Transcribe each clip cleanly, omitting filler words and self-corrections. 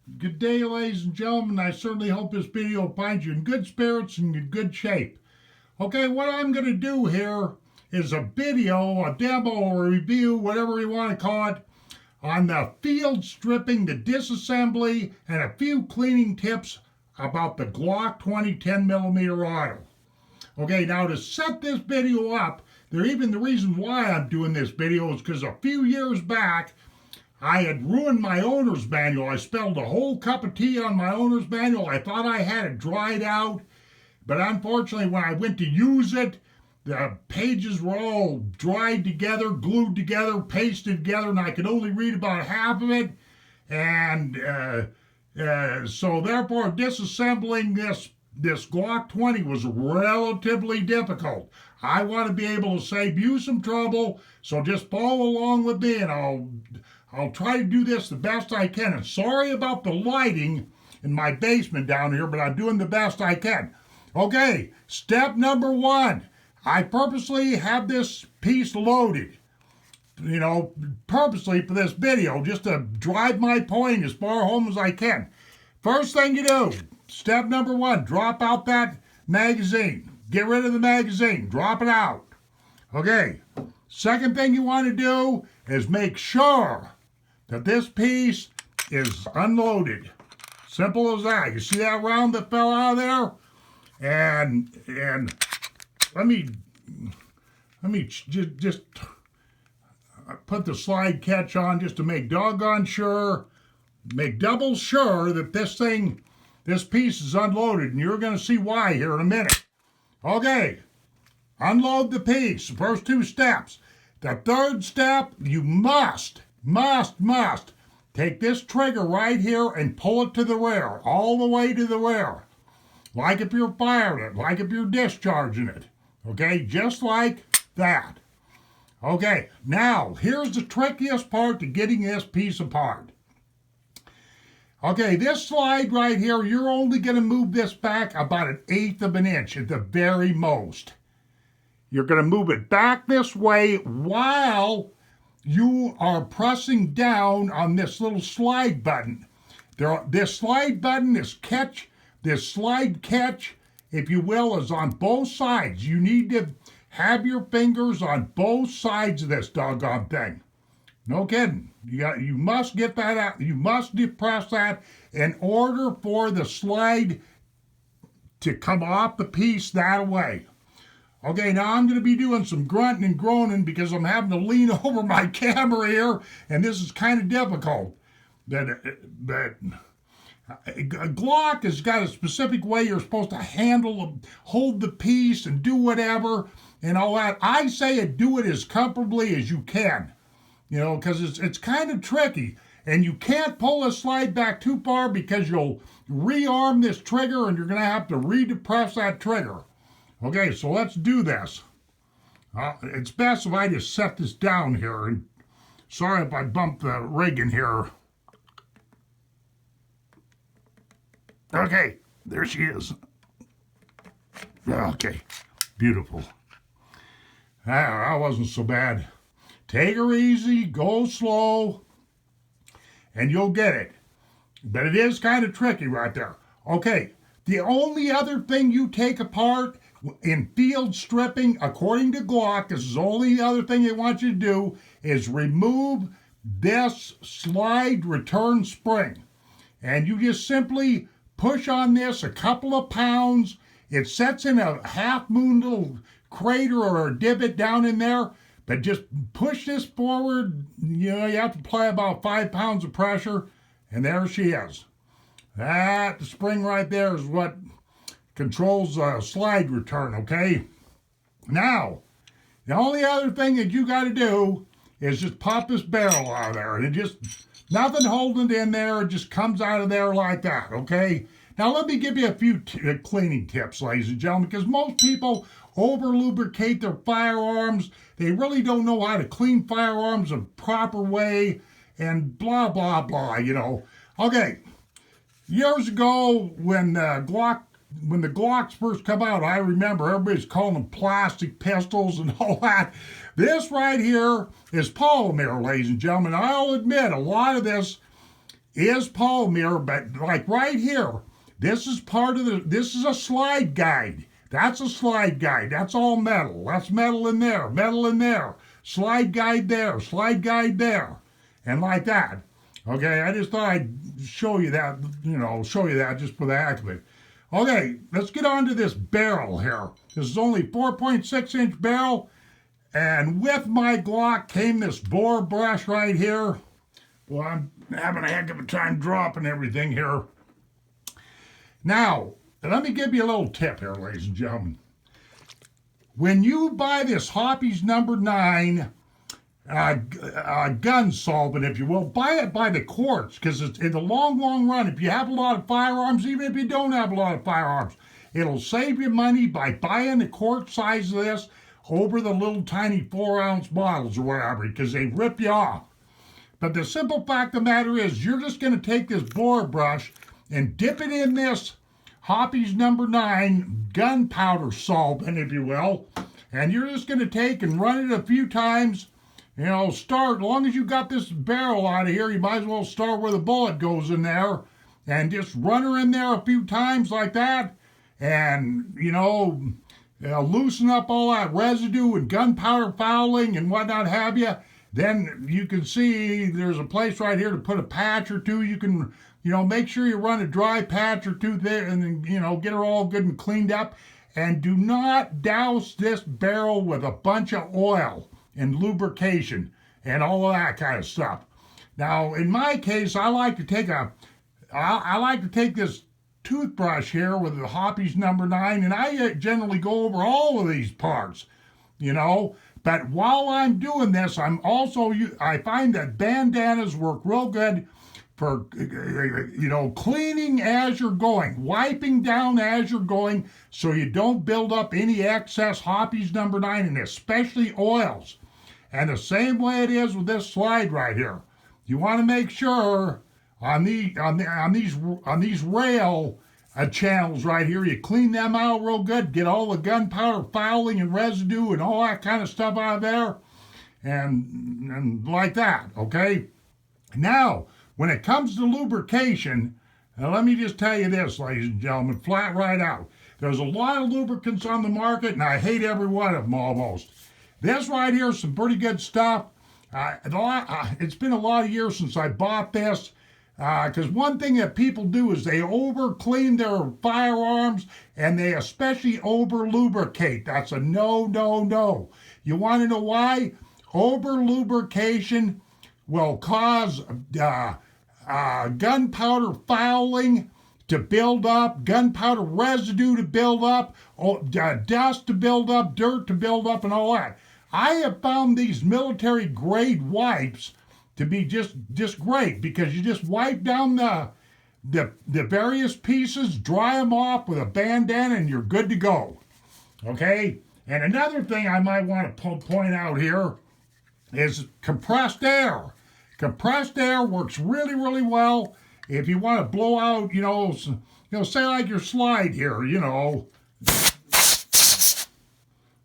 Good day, ladies and gentlemen. I certainly hope this video finds you in good spirits and in good shape. Okay, what I'm going to do here is a video, a demo, a review, whatever you want to call it, on the field stripping, the disassembly, and a few cleaning tips about the Glock 20 10mm auto. Okay, now to set this video up, the reason why I'm doing this video is because a few years back, I had ruined my owner's manual. I spilled a whole cup of tea on my owner's manual. I thought I had it dried out, but unfortunately when I went to use it, the pages were all dried together, glued together, pasted together, and I could only read about half of it. And so therefore disassembling this Glock 20 was relatively difficult. I want to be able to save you some trouble, so just follow along with me and I'll try to do this the best I can. And sorry about the lighting in my basement down here, but I'm doing the best I can. Okay, step number one. I purposely have this piece loaded, purposely for this video, just to drive my point as far home as I can. First thing you do, step number one, drop out that magazine. Get rid of the magazine, drop it out. Okay, second thing you want to do is make sure that this piece is unloaded. Simple as that. You see that round that fell out of there? And let me just put the slide catch on just to make doggone sure, make double sure that this piece is unloaded, and you're going to see why here in a minute. Okay, unload the piece, the first two steps. The third step, you must take this trigger right here and pull it to the rear, all the way to the rear. Like if you're firing it, like if you're discharging it. Okay, just like that. Okay, now here's the trickiest part to getting this piece apart. Okay, this slide right here, you're only going to move this back about 1/8 of an inch at the very most. You're going to move it back this way while you are pressing down on this little slide button. This slide button, this slide catch, if you will, is on both sides. You need to have your fingers on both sides of this doggone thing. No kidding. You must get that out. You must depress that in order for the slide to come off the piece that way. Okay, now I'm going to be doing some grunting and groaning because I'm having to lean over my camera here, and this is kind of difficult. But a Glock has got a specific way you're supposed to hold the piece and do whatever and all that. I say do it as comfortably as you can, because it's kind of tricky. And you can't pull the slide back too far because you'll rearm this trigger and you're going to have to redepress that trigger. Okay, so let's do this. It's best if I just set this down here. And sorry if I bumped the rig in here. Okay, there she is. Okay, beautiful. That wasn't so bad. Take her easy, go slow, and you'll get it. But it is kind of tricky right there. Okay, the only other thing you take apart in field stripping, according to Glock, this is the only other thing they want you to do, is remove this slide return spring. And you just simply push on this a couple of pounds. It sets in a half-moon little crater or a divot down in there, but just push this forward. You have to apply about 5 pounds of pressure, and there she is. That spring right there is what controls slide return, okay? Now, the only other thing that you got to do is just pop this barrel out of there, and it just, nothing holding it in there, it just comes out of there like that, okay? Now let me give you a few cleaning tips, ladies and gentlemen, because most people over-lubricate their firearms. They really don't know how to clean firearms a proper way, and blah, blah, blah, Okay, years ago when the Glocks first come out, I remember everybody's calling them plastic pistols and all that. This right here is polymer, ladies and gentlemen. I'll admit a lot of this is polymer, but like right here, this is part of this is a slide guide. That's a slide guide. That's all metal. That's metal in there, slide guide there, slide guide there, and like that. Okay, I just thought I'd show you that, just for the heck of it. Okay, let's get on to this barrel here. This is only 4.6-inch barrel, and with my Glock came this bore brush right here. Well, I'm having a heck of a time dropping everything here. Now, let me give you a little tip here, ladies and gentlemen. When you buy this Hoppe's number 9 gun solvent, if you will, buy it by the quarts, because it's in the long, long run, if you have a lot of firearms, even if you don't have a lot of firearms, it'll save you money by buying the quart size of this over the little tiny 4-ounce bottles or whatever, because they rip you off. But the simple fact of the matter is, you're just going to take this bore brush and dip it in this Hoppe's number 9 gunpowder solvent, if you will, and you're just going to take and run it a few times. Start, as long as you got this barrel out of here, you might as well start where the bullet goes in there, and just run her in there a few times like that, and, loosen up all that residue and gunpowder fouling and whatnot have you. Then you can see there's a place right here to put a patch or two. You can, make sure you run a dry patch or two there and then, get her all good and cleaned up. And do not douse this barrel with a bunch of oil and lubrication and all of that kind of stuff. Now, in my case, I like to take this toothbrush here with the Hoppe's number 9, and I generally go over all of these parts, But while I'm doing this, I find that bandanas work real good for, cleaning as you're going, wiping down as you're going, so you don't build up any excess Hoppe's number 9, and especially oils. And the same way it is with this slide right here. You want to make sure on these rail channels right here, you clean them out real good, get all the gunpowder fouling and residue and all that kind of stuff out of there, and like that, okay? Now, when it comes to lubrication, let me just tell you this, ladies and gentlemen, flat right out. There's a lot of lubricants on the market, and I hate every one of them almost. This right here is some pretty good stuff. It's been a lot of years since I bought this, because one thing that people do is they over clean their firearms, and they especially over lubricate. That's a no, no, no. You want to know why? Over lubrication will cause gunpowder fouling to build up, gunpowder residue to build up, dust to build up, dirt to build up, and all that. I have found these military grade wipes to be just great, because you just wipe down the various pieces, dry them off with a bandana, and you're good to go. Okay? And another thing I might want to point out here is compressed air. Compressed air works really, really well if you want to blow out, say like your slide here,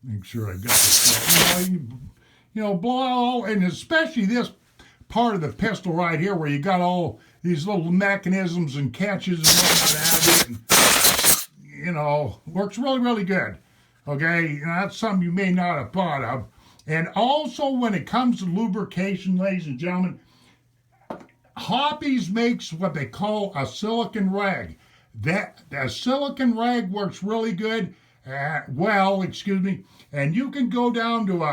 Make sure I got this. Blow out all, and especially this part of the pistol right here where you got all these little mechanisms and catches and whatnot have it, works really, really good. Okay, that's something you may not have thought of. And also when it comes to lubrication, ladies and gentlemen, Hoppe's makes what they call a silicone rag. That silicone rag works really good. And you can go down to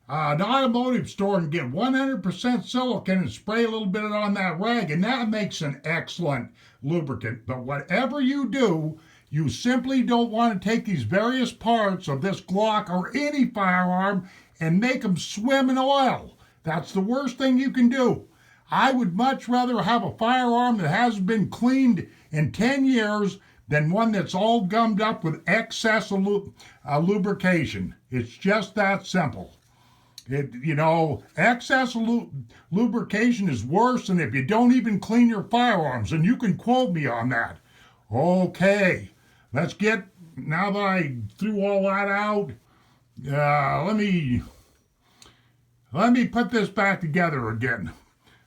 an automotive store and get 100% silicone and spray a little bit on that rag, and that makes an excellent lubricant. But whatever you do, you simply don't want to take these various parts of this Glock or any firearm and make them swim in oil. That's the worst thing you can do. I would much rather have a firearm that hasn't been cleaned in 10 years than one that's all gummed up with excess lubrication. It's just that simple. Excess lubrication is worse than if you don't even clean your firearms, and you can quote me on that. Okay, now that I threw all that out, let me put this back together again.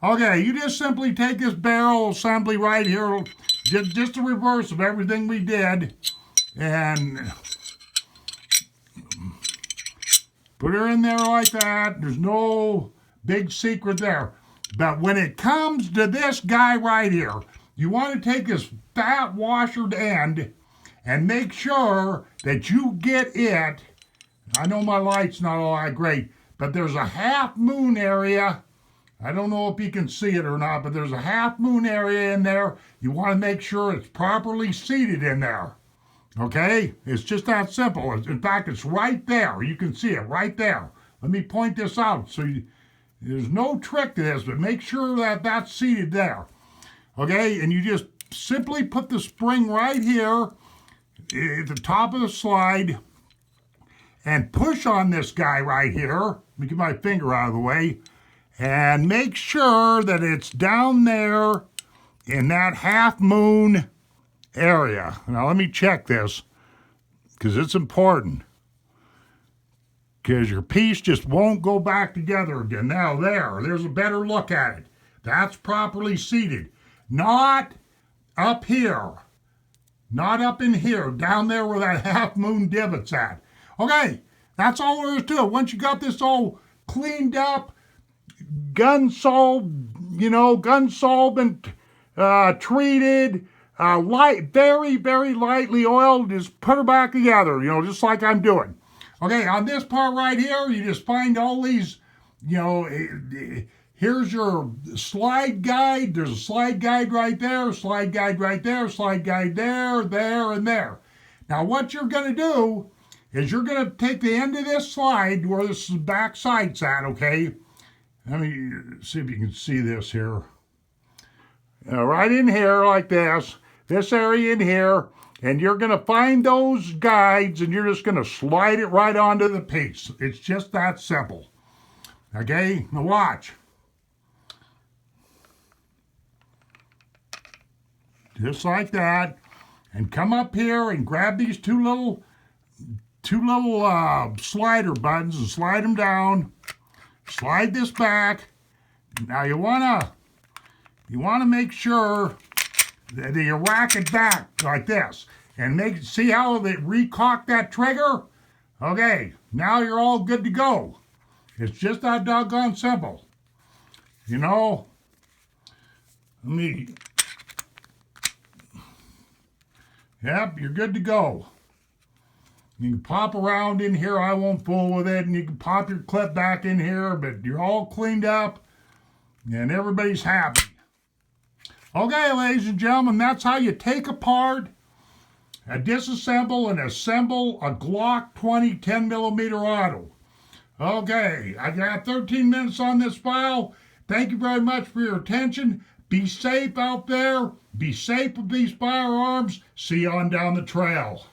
Okay, you just simply take this barrel assembly right here, just the reverse of everything we did, and put her in there like that. There's no big secret there. But when it comes to this guy right here, you want to take this fat washered end and make sure that you get it. I know my light's not all that great, but there's a half moon area. I don't know if you can see it or not, but there's a half moon area in there. You want to make sure it's properly seated in there. Okay? It's just that simple. In fact, it's right there. You can see it right there. Let me point this out. There's no trick to this, but make sure that that's seated there. Okay? And you just simply put the spring right here at the top of the slide and push on this guy right here. Let me get my finger out of the way. And make sure that it's down there in that half moon area. Now let me check this because it's important. Because your piece just won't go back together again. Now there's a better look at it. That's properly seated. Not up here. Not up in here. Down there where that half moon divot's at. Okay, that's all there is to it. Once you got this all cleaned up, gun solvent treated, very, very lightly oiled, just put her back together, just like I'm doing. Okay, on this part right here, you just find all these, here's your slide guide. There's a slide guide right there, slide guide right there, slide guide there, there, and there. Now what you're going to do is you're going to take the end of this slide where this back side's at, okay? Let me see if you can see this here. Right in here like this area in here, and you're going to find those guides and you're just going to slide it right onto the piece. It's just that simple. Okay, now watch. Just like that, and come up here and grab these two little slider buttons and slide them down. Slide this back. Now you wanna make sure that you rack it back like this, and see how they recock that trigger. Okay, now you're all good to go. It's just that doggone simple. Let me. Yep, you're good to go. You can pop around in here. I won't fool with it. And you can pop your clip back in here, but you're all cleaned up and everybody's happy. Okay, ladies and gentlemen, that's how you take apart, disassemble, and assemble a Glock 20 10mm auto. Okay, I got 13 minutes on this file. Thank you very much for your attention. Be safe out there. Be safe with these firearms. See you on down the trail.